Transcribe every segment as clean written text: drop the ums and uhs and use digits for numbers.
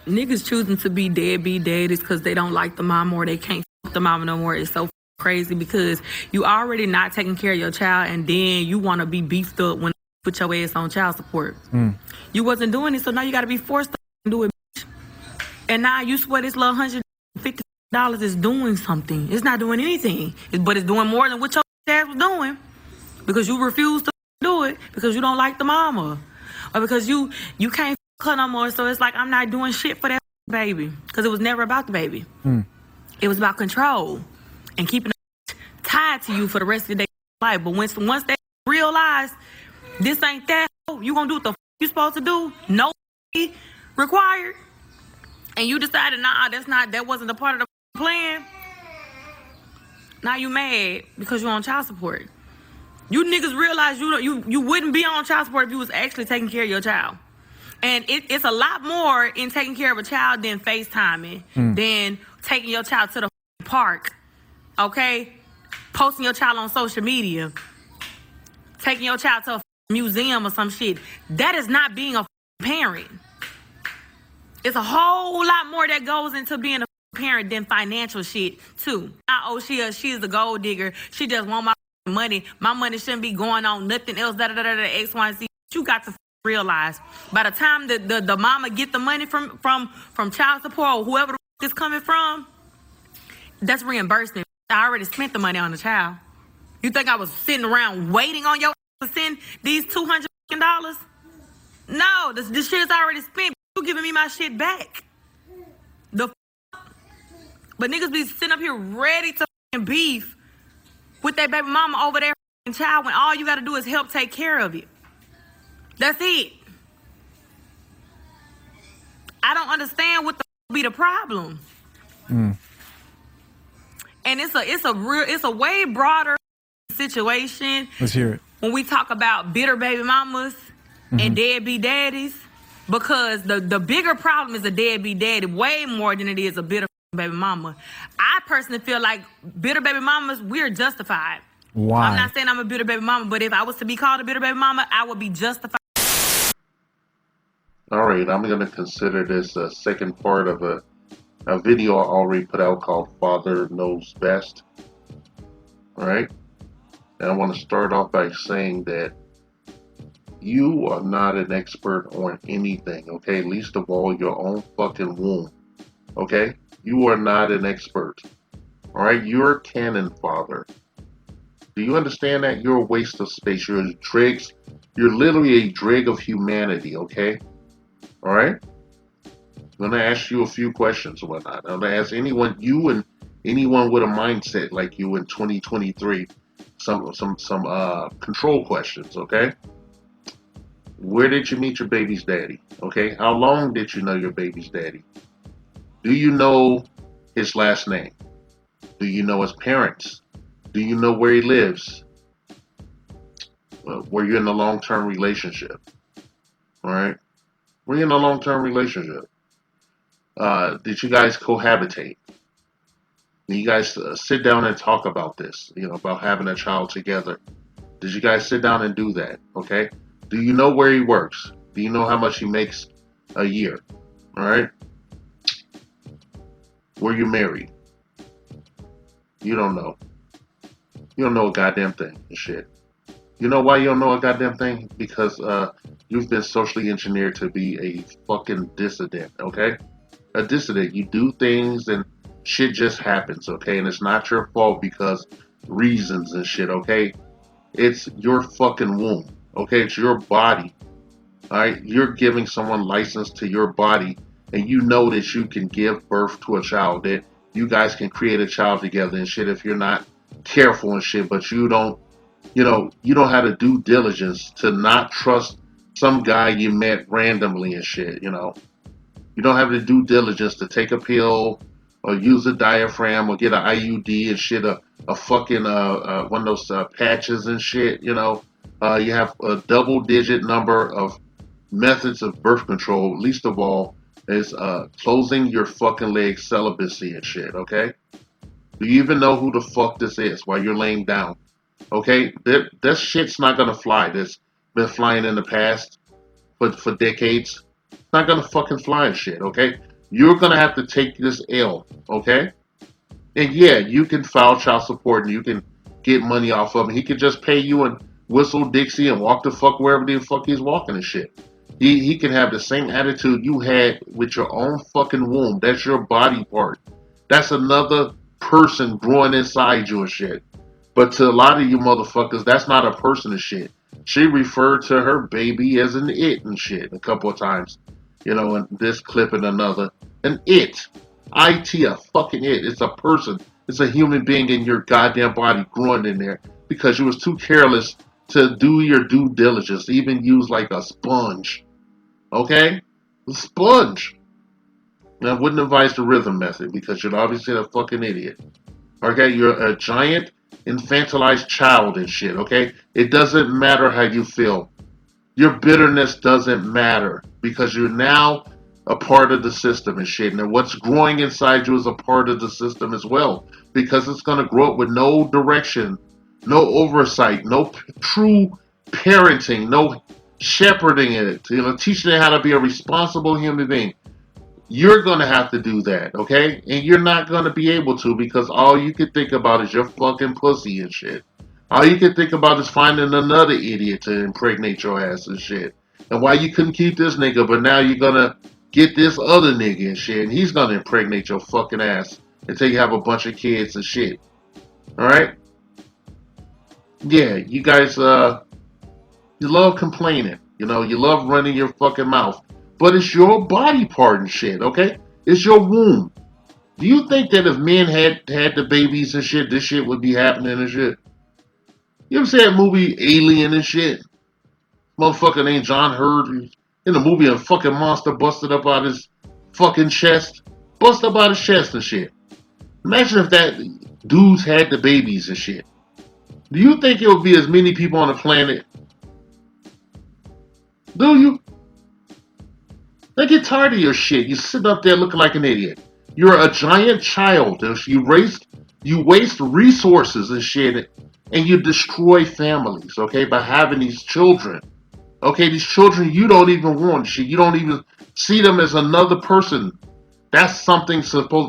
Niggas choosing to be deadbeat daddies because they don't like the mama or they can't fuck the mama no more is so crazy because you already not taking care of your child and then you want to be beefed up when put your ass on child support. You wasn't doing it, so now you got to be forced to do it. And now you swear this little $150 is doing something. It's not doing anything, but it's doing more than what your ass was doing because you refuse to do it because you don't like the mama or because you can't fuck her no more. So it's like I'm not doing shit for that baby because it was never about the baby. It was about control and keeping tied to you for the rest of their life. But once they realize this ain't that, you gonna do what the you supposed to do? No required. And you decided, nah, that wasn't a part of the plan. Now you mad because you on child support. You niggas realize you wouldn't be on child support if you was actually taking care of your child. And it's a lot more in taking care of a child than FaceTiming, than taking your child to the park, okay? Posting your child on social media, taking your child to a museum or some shit. That is not being a parent. It's a whole lot more that goes into being a parent than financial shit, too. Oh, she is a gold digger. She just want my money. My money shouldn't be going on nothing else, X, Y, Z. You got to realize by the time the mama get the money from child support or whoever the is coming from, that's reimbursement. I already spent the money on the child. You think I was sitting around waiting on your to send these $200? No, the shit's already spent. You giving me my shit back. But niggas be sitting up here ready to beef with that baby mama over their child when all you gotta do is help take care of it. That's it. I don't understand what the be the problem. And it's a way broader situation. Let's hear it. When we talk about bitter baby mamas and deadbeat daddies, because the bigger problem is a deadbeat daddy way more than it is a bitter baby mama. I personally feel like bitter baby mamas, we're justified. Why? I'm not saying I'm a bitter baby mama, but if I was to be called a bitter baby mama, I would be justified. All right, I'm going to consider this a second part of a video I already put out called Father Knows Best. All right? And I want to start off by saying that you are not an expert on anything, okay? Least of all, your own fucking womb, okay? You are not an expert, all right? You're a cannon fodder. Do you understand that? You're a waste of space. You're a dreg. You're literally a dreg of humanity, okay? All right? I'm going to ask you a few questions or whatnot. I'm going to ask anyone, you and anyone with a mindset like you in 2023, some control questions, okay? Where did you meet your baby's daddy? Okay, how long did you know your baby's daddy? Do you know his last name? Do you know his parents? Do you know where he lives? Were you in a long-term relationship? All right, were you in a long-term relationship? Did you guys cohabitate? Did you guys sit down and talk about this? You know, about having a child together. Did you guys sit down and do that? Okay. Do you know where he works? Do you know how much he makes a year? All right. Were you married? You don't know. You don't know a goddamn thing and shit. You know why you don't know a goddamn thing? Because you've been socially engineered to be a fucking dissident, okay? A dissident. You do things and shit just happens, okay? And it's not your fault because reasons and shit, okay? It's your fucking womb, okay? It's your body, all right? You're giving someone license to your body, and you know that you can give birth to a child, that you guys can create a child together and shit if you're not careful and shit, but you don't, you don't have the due diligence to not trust some guy you met randomly and shit, you know. You don't have the due diligence to take a pill or use a diaphragm or get an IUD and shit, a fucking one of those patches and shit, you know. You have a double-digit number of methods of birth control. Least of all is closing your fucking leg celibacy and shit, okay? Do you even know who the fuck this is while you're laying down? Okay? This shit's not gonna fly. That's been flying in the past for decades. It's not gonna fucking fly and shit, okay? You're gonna have to take this L, okay? And yeah, you can file child support and you can get money off of him. He could just pay you and whistle Dixie and walk the fuck wherever the fuck he's walking and shit. He can have the same attitude you had with your own fucking womb. That's your body part. That's another person growing inside you and shit. But to a lot of you motherfuckers, that's not a person and shit. She referred to her baby as an it and shit a couple of times. You know, in this clip and another. An it. IT, a fucking it. It's a person. It's a human being in your goddamn body growing in there because you was too careless to do your due diligence, even use like a sponge. Okay? A sponge. And I wouldn't advise the rhythm method because you're obviously a fucking idiot. Okay? You're a giant infantilized child and shit. Okay? It doesn't matter how you feel. Your bitterness doesn't matter because you're now a part of the system and shit. And what's growing inside you is a part of the system as well because it's going to grow up with no direction, no oversight, no true parenting, no shepherding it, teaching it how to be a responsible human being. You're going to have to do that, okay? And you're not going to be able to because all you can think about is your fucking pussy and shit. All you can think about is finding another idiot to impregnate your ass and shit. And why you couldn't keep this nigga, but now you're going to get this other nigga and shit. And he's going to impregnate your fucking ass until you have a bunch of kids and shit. Alright? Yeah, you guys, you love complaining. You know, you love running your fucking mouth. But it's your body part and shit, okay? It's your womb. Do you think that if men had the babies and shit, this shit would be happening and shit? You ever see that movie Alien and shit? Motherfucker named John Hurt in the movie a fucking monster busted up out his fucking chest. Busted up out his chest and shit. Imagine if that dudes had the babies and shit. Do you think it would be as many people on the planet? Do you? I get tired of your shit. You sit up there looking like an idiot. You're a giant child. You waste resources and shit, and you destroy families, okay, by having these children. Okay, these children you don't even want shit. You don't even see them as another person. That's something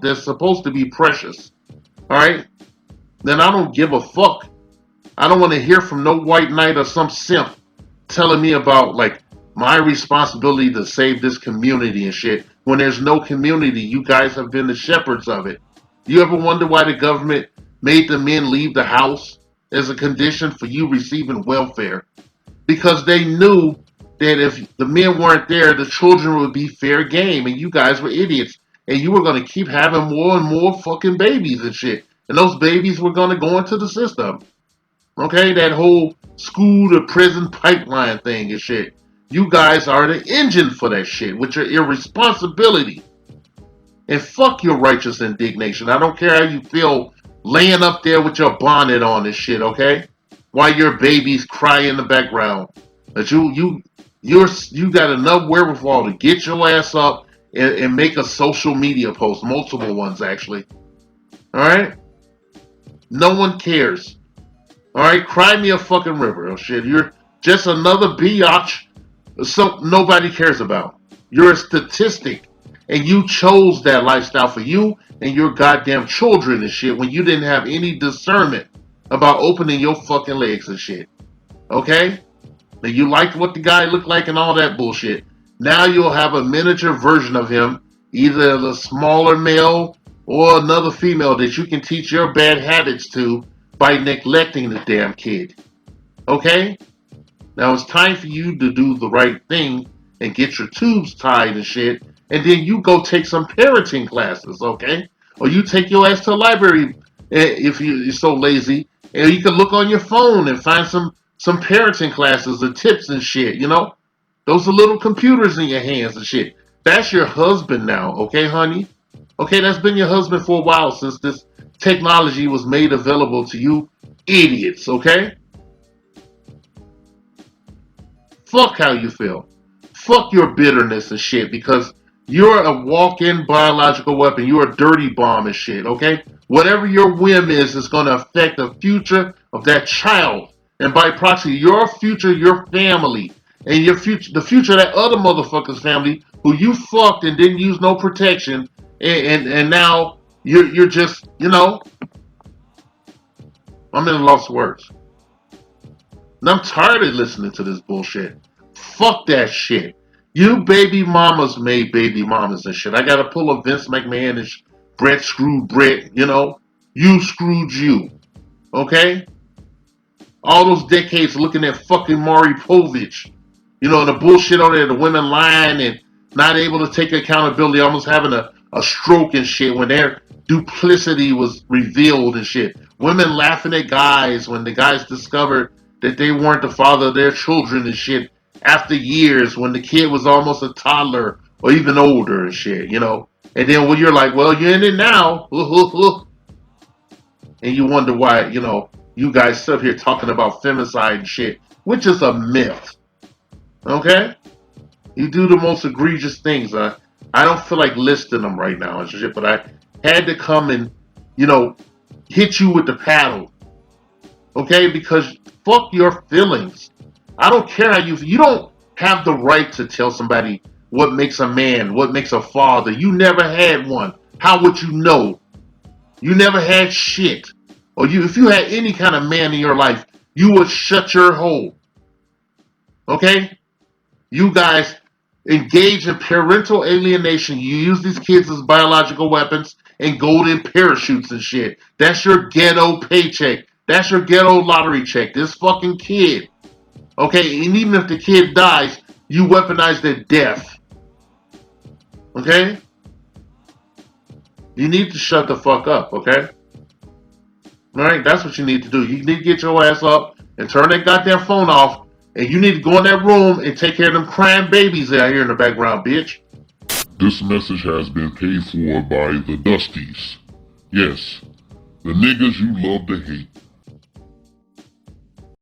that's supposed to be precious. Alright? Then I don't give a fuck. I don't want to hear from no white knight or some simp telling me about like my responsibility to save this community and shit. When there's no community, you guys have been the shepherds of it. You ever wonder why the government made the men leave the house as a condition for you receiving welfare? Because they knew that if the men weren't there, the children would be fair game, and you guys were idiots, and you were going to keep having more and more fucking babies and shit, and those babies were going to go into the system. Okay, that whole school to prison pipeline thing and shit. You guys are the engine for that shit with your irresponsibility. And fuck your righteous indignation. I don't care how you feel laying up there with your bonnet on and shit, okay? While your babies cry in the background. That you got enough wherewithal to get your ass up and make a social media post, multiple ones actually. Alright? No one cares. Alright? Cry me a fucking river. Oh shit. You're just another biatch nobody cares about. You're a statistic. And you chose that lifestyle for you and your goddamn children and shit when you didn't have any discernment about opening your fucking legs and shit. Okay? Now you liked what the guy looked like and all that bullshit. Now you'll have a miniature version of him, either the smaller male or another female that you can teach your bad habits to by neglecting the damn kid. Okay? Now it's time for you to do the right thing and get your tubes tied and shit, and then you go take some parenting classes, okay? Or you take your ass to the library if you're so lazy, and you can look on your phone and find some parenting classes and tips and shit, you know? Those are little computers in your hands and shit. That's your husband now, okay, honey? Okay, that's been your husband for a while since this technology was made available to you idiots, okay? Fuck how you feel. Fuck your bitterness and shit because you're a walk-in biological weapon. You're a dirty bomb and shit, okay? Whatever your whim is going to affect the future of that child. And by proxy, your future, your family, and your future, the future of that other motherfucker's family who you fucked and didn't use no protection, and now you're just, I'm in a lost of words. And I'm tired of listening to this bullshit. Fuck that shit. You baby mamas made baby mamas and shit. I gotta pull a Vince McMahon and Brett screwed Brett, You screwed you. Okay? All those decades looking at fucking Maury Povich. And the bullshit on there, the women lying and not able to take accountability, almost having a stroke and shit when their duplicity was revealed and shit. Women laughing at guys when the guys discovered that they weren't the father of their children and shit after years when the kid was almost a toddler or even older and shit, And then when you're like, well, you're in it now. And you wonder why, you guys sit here talking about femicide and shit, which is a myth. Okay? You do the most egregious things. I don't feel like listing them right now and shit, but I had to come and, hit you with the paddle. Okay? Because fuck your feelings. I don't care how you don't have the right to tell somebody what makes a man, what makes a father. You never had one. How would you know? You never had shit. Or if you had any kind of man in your life, you would shut your hole. Okay? You guys engage in parental alienation. You use these kids as biological weapons and golden parachutes and shit. That's your ghetto paycheck. That's your ghetto lottery check. This fucking kid. Okay? And even if the kid dies, you weaponize their death. Okay? You need to shut the fuck up, okay? Alright, that's what you need to do. You need to get your ass up and turn that goddamn phone off, and you need to go in that room and take care of them crying babies out here in the background, bitch. This message has been paid for by the Dusties. Yes, the niggas you love to hate.